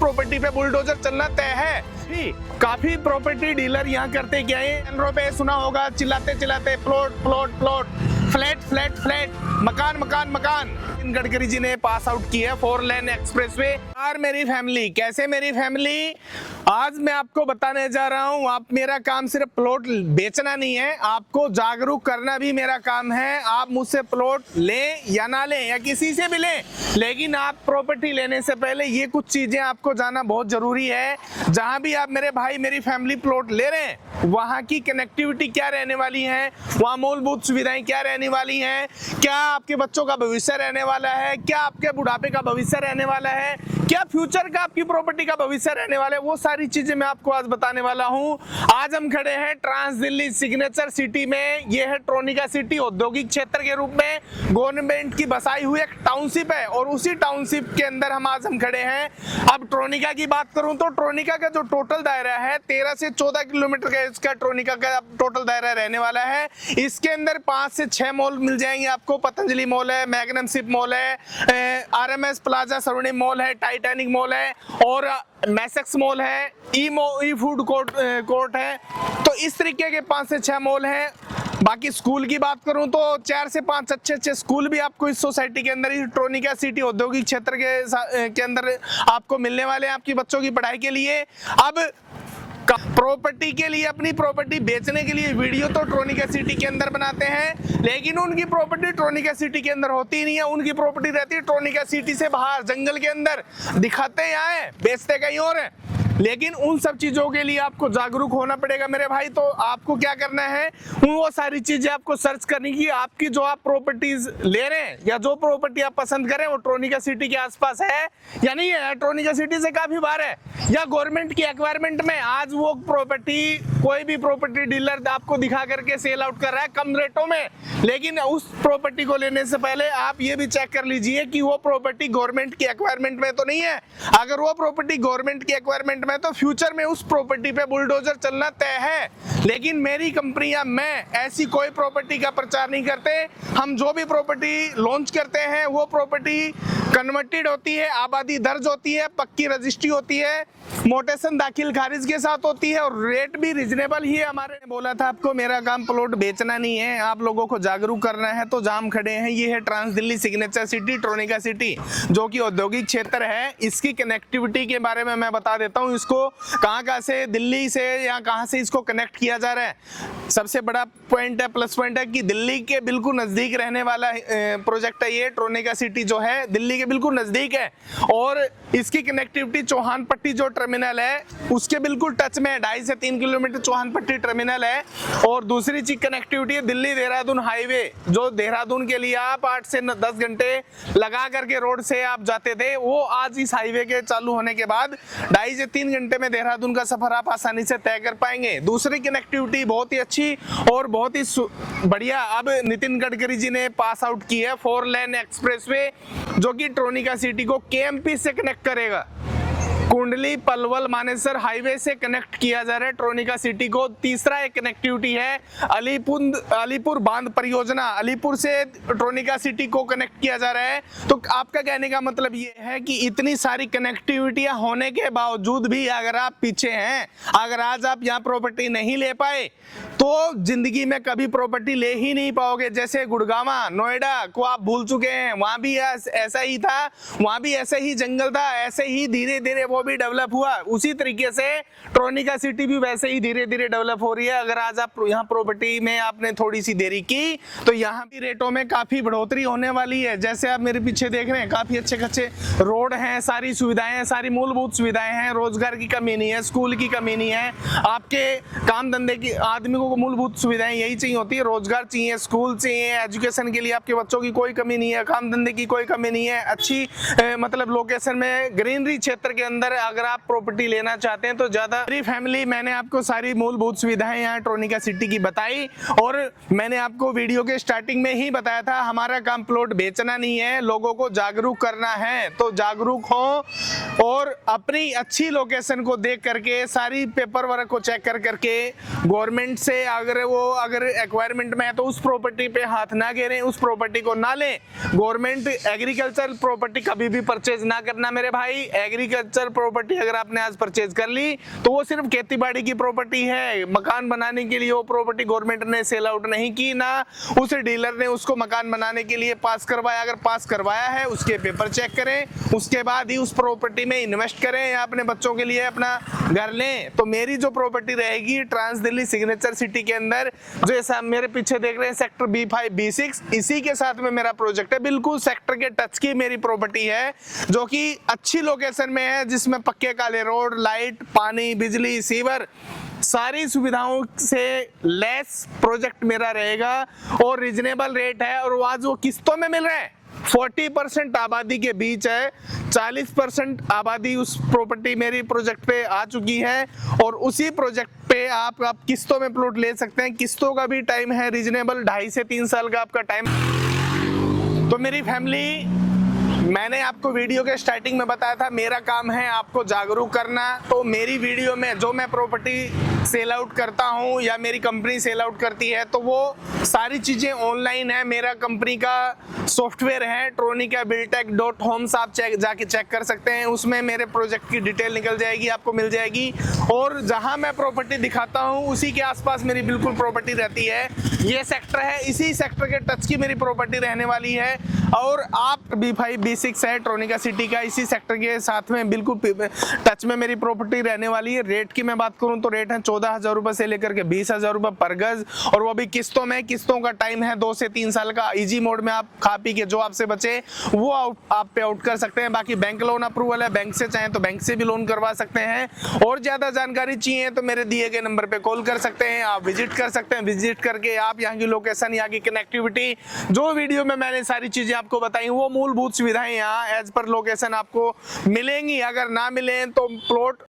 Property पे bulldozer चलना तय है। काफी प्रॉपर्टी डीलर यहाँ करते क्या है, एनरो पे सुना होगा चिल्लाते चिल्लाते plot plot plot, flat flat flat, मकान मकान मकान। गडकरी जी ने पास आउट किया 4 लेन एक्सप्रेसवे। यार मेरी फैमिली, कैसे मेरी फैमिली, आज मैं आपको बताने जा रहा हूँ, आप मेरा काम सिर्फ प्लॉट बेचना नहीं है, आपको जागरूक करना भी मेरा काम है। आप मुझसे प्लॉट लें या ना लें या किसी से भी लें, लेकिन आप प्रॉपर्टी लेने से पहले ये कुछ चीजें आपको जानना बहुत जरूरी है। जहां भी आप मेरे भाई मेरी फैमिली प्लॉट ले रहे हैं, वहां की कनेक्टिविटी क्या रहने वाली है, वहां मूलभूत सुविधाएं क्या रहने वाली हैं, क्या आपके बच्चों का भविष्य रहने वाला है, क्या आपके बुढ़ापे का भविष्य रहने वाला है, क्या फ्यूचर का आपकी प्रॉपर्टी का भविष्य रहने वाला है, वो सारी चीजें मैं आपको आज बताने वाला हूं। आज हम खड़े हैं ट्रांस दिल्ली सिग्नेचर सिटी में। ये है ट्रोनिका सिटी, औद्योगिक क्षेत्र के रूप में गवर्नमेंट की बसाई हुई एक टाउनशिप है, और उसी टाउनशिप के अंदर हम खड़े हैं। अब ट्रोनिका की बात करूं तो ट्रोनिका का जो टोटल दायरा है 13 से 14 किलोमीटर का इसका ट्रोनिका का टोटल दायरा रहने वाला है। इसके अंदर 5 से 6 मॉल मिल जाएंगे आपको। पतंजलि मॉल है, मैग्नम शिप मॉल है, आरएमएस प्लाजा स्वर्णिम मॉल है, टाइटैनिक मॉल है, और मैसेक्स मॉल है, ई फूड कोर्ट है। तो इस तरीके के 5 से 6 मॉल हैं। बाकी स्कूल की बात करूं तो 4 से 5 अच्छे स्कूल भी आपको इस सोसाइटी के अंदर, इस ट्रोनिका सिटी औद्योगिक क्षेत्र के अंदर आपको मिलने वाले हैं आपकी बच्चों की पढ़ाई के लिए। अब प्रॉपर्टी के लिए, अपनी प्रॉपर्टी बेचने के लिए वीडियो तो ट्रोनिका सिटी के अंदर बनाते हैं, लेकिन उनकी प्रॉपर्टी ट्रोनिका सिटी के अंदर होती नहीं है। उनकी प्रॉपर्टी रहती है ट्रोनिका सिटी से बाहर जंगल के अंदर, दिखाते यहाँ है, बेचते कहीं और है। लेकिन उन सब चीजों के लिए आपको जागरूक होना पड़ेगा मेरे भाई। तो आपको क्या करना है, वो सारी चीजें आपको सर्च करनी की, आपकी जो आप प्रॉपर्टीज ले रहे हैं या जो प्रॉपर्टी आप पसंद करें वो ट्रोनिका सिटी के आसपास है या नहीं है, ट्रोनिका सिटी से काफी बाहर है, या गवर्नमेंट की एक्वायरमेंट में। आज वो प्रॉपर्टी कोई भी प्रॉपर्टी डीलर आपको दिखा करके सेल आउट कर रहा है कम रेटों में, लेकिन उस प्रॉपर्टी को लेने से पहले आप ये भी चेक कर लीजिए कि वो प्रॉपर्टी गवर्नमेंट की एक्वायरमेंट में तो नहीं है। अगर वो प्रॉपर्टी गवर्नमेंट की एक्वायरमेंट में, तो फ्यूचर में उस प्रॉपर्टी पे बुलडोजर चलना तय है। लेकिन मेरी कंपनी या मैं ऐसी कोई प्रॉपर्टी का प्रचार नहीं करते। हम जो भी प्रॉपर्टी लॉन्च करते हैं वो प्रॉपर्टी कन्वर्टेड होती है, आबादी दर्ज होती है, पक्की रजिस्ट्री होती है, मोटेशन दाखिल खारिज के साथ होती है, और रेट भी रिजनेबल ही है। हमारे बोला था आपको मेरा काम प्लॉट बेचना नहीं है, आप लोगों को जागरूक करना है। तो जहां हम खड़े हैं ये है Trans Delhi Signature City Tronica City, जो कि औद्योगिक क्षेत्र है। इसकी कनेक्टिविटी के बारे में मैं बता देता हूँ, इसको कहाँ से, दिल्ली से या कहाँ से इसको कनेक्ट किया जा रहा है। सबसे बड़ा पॉइंट है, प्लस पॉइंट है कि दिल्ली के बिल्कुल नजदीक रहने वाला प्रोजेक्ट है ये। ट्रोनिका सिटी जो है दिल्ली के बिल्कुल नजदीक है, और इसकी कनेक्टिविटी चौहान पट्टी जो टर्मिनल है उसके बिल्कुल टच में है। 2.5 से 3 किलोमीटर चौहान पट्टी टर्मिनल है। और दूसरी चीज कनेक्टिविटी है दिल्ली देहरादून हाईवे, जो देहरादून के लिए आप 8 से 10 घंटे लगा करके रोड से आप जाते थे, वो आज इस हाईवे के चालू होने के बाद 2.5 से 3 घंटे में देहरादून का सफर आप आसानी से तय कर पाएंगे। दूसरी कनेक्टिविटी बहुत ही अच्छी और बहुत ही बढ़िया, अब नितिन गडकरी जी ने पास आउट की है 4 लेन एक्सप्रेसवे, जो कि ट्रोनिका सिटी को केएमपी से कनेक्ट करेगा। कुंडली पलवल मानेसर हाईवे से कनेक्ट किया जा रहा है ट्रोनिका सिटी को। तीसरा एक कनेक्टिविटी है अलीपुर बांध परियोजना, अलीपुर से ट्रोनिका सिटी को कनेक्ट किया जा रहा है। तो आपका कहने का मतलब ये है कि इतनी सारी कनेक्टिविटियां होने के बावजूद भी अगर आप पीछे हैं, अगर आज आप यहाँ प्रॉपर्टी नहीं ले पाए, तो जिंदगी में कभी प्रॉपर्टी ले ही नहीं पाओगे। जैसे गुड़गावा, नोएडा को आप भूल चुके हैं, वहां भी ऐसा ही था, वहां भी ऐसे ही जंगल था, ऐसे ही धीरे धीरे वो भी डेवलप हुआ। उसी तरीके से ट्रोनिका सिटी भी वैसे ही धीरे धीरे डेवलप हो रही है। अगर आज आप यहाँ प्रॉपर्टी में आपने थोड़ी सी देरी की, तो यहाँ भी रेटों में काफी बढ़ोतरी होने वाली है। जैसे आप मेरे पीछे देख रहे हैं, काफी अच्छे रोड हैं, सारी सुविधाएं हैं, सारी मूलभूत सुविधाएं हैं, रोजगार की कमी नहीं है, स्कूल की कमी नहीं है। आपके काम धंधे की आदमी को मूलभूत सुविधाएं यही चाहिए होती है, रोजगार चाहिए, स्कूल चाहिए, एजुकेशन के लिए आपके बच्चों की कोई कमी नहीं है, काम धंधे की कोई कमी नहीं है। अच्छी मतलब लोकेशन में ग्रीनरी क्षेत्र के अंदर अगर आप प्रॉपर्टी लेना चाहते हैं तो ज्यादा। मेरी फैमिली, मैंने आपको सारी मूलभूत सुविधाएं यहाँ ट्रोनिका सिटी की बताई, और मैंने आपको वीडियो के स्टार्टिंग में ही बताया था हमारा काम प्लॉट बेचना नहीं है, लोगों को जागरूक करना है। तो जागरूक हो और अपनी अच्छी लोकेशन को देख करके, सारी पेपर वर्क को चेक कर करके, गवर्नमेंट से अगर एक्वायरमेंट में है तो उस प्रॉपर्टी पे हाथ ना घेरें, उस प्रॉपर्टी को ना लें। गवर्नमेंट एग्रीकल्चर प्रॉपर्टी कभी भी परचेज ना करना मेरे भाई। एग्रीकल्चर प्रॉपर्टी अगर आपने आज परचेज कर ली तो वो सिर्फ खेती बाड़ी की प्रॉपर्टी है, मकान बनाने के लिए वो प्रॉपर्टी गवर्नमेंट ने सेल आउट नहीं की, ना उस डीलर ने उसको मकान बनाने के लिए पास करवाया। अगर पास करवाया है उसके पेपर चेक करें, उसके बाद ही उस प्रॉपर्टी में इन्वेस्ट करें या अपने बच्चों के लिए अपना घर लें। तो मेरी जो प्रॉपर्टी रहेगी ट्रांस दिल्ली सिग्नेचर सिटी के अंदर, जो ऐसा मेरे पीछे देख रहे हैं सेक्टर B5 B6, इसी के साथ में मेरा प्रोजेक्ट है। बिल्कुल सेक्टर के टच की मेरी प्रॉपर्टी है जो कि अच्छी लोकेशन में है, जिसमें पक्के काले रोड, लाइट, पानी, बिजली, सीवर, सारी सुविधाओं से लेस प्रोजेक्ट मेरा रहेगा और रिजनेबल रेट है। और आज वो किस्तों में मिल रहा है। 40% आबादी के बीच है, 40% आबादी उस प्रॉपर्टी मेरी प्रोजेक्ट पे आ चुकी है और उसी प्रोजेक्ट पे आप किस्तों में प्लॉट ले सकते हैं। किस्तों का भी टाइम है रिजनेबल, 2.5 से 3 साल का आपका टाइम। तो मेरी फैमिली, मैंने आपको वीडियो के स्टार्टिंग में बताया था मेरा काम है आपको जागरूक करना। तो मेरी वीडियो में जो मैं प्रॉपर्टी सेल आउट करता हूं या मेरी कंपनी सेल आउट करती है तो वो सारी चीजें ऑनलाइन है। मेरा कंपनी का सॉफ्टवेयर है tronicabuildtech.homes, आप जाके चेक कर सकते हैं। उसमें मेरे प्रोजेक्ट की डिटेल निकल जाएगी, आपको मिल जाएगी। और जहां मैं प्रॉपर्टी दिखाता हूं उसी के आसपास मेरी बिल्कुल प्रॉपर्टी रहती है। ये सेक्टर है, इसी सेक्टर के टच की मेरी प्रॉपर्टी रहने वाली है। और आप B5 B6 है ट्रोनिका सिटी का, इसी सेक्टर के साथ में बिल्कुल टच में मेरी प्रॉपर्टी रहने वाली है। रेट की मैं बात करूं तो रेट है 14,000 रुपए से लेकर के 20,000 रुपए पर गज, और वो भी किस्तों में। किस्तों का टाइम है 2 से 3 साल का। इजी मोड में आप खा पी के जो आपसे बचे वो आप पे आउट कर सकते हैं। बाकी बैंक लोन अप्रूवल है, बैंक से चाहें तो बैंक से भी लोन करवा सकते हैं। और ज्यादा जानकारी चाहिए तो मेरे दिए गए नंबर पे कॉल कर सकते हैं, आप विजिट कर सकते हैं। विजिट करके आप यहाँ की लोकेशन, यहाँ की कनेक्टिविटी, जो वीडियो में मैंने सारी चीजें आपको बताई, वो मूलभूत सुविधाएं यहाँ एज पर लोकेशन आपको मिलेंगी। अगर ना मिले तो प्लॉट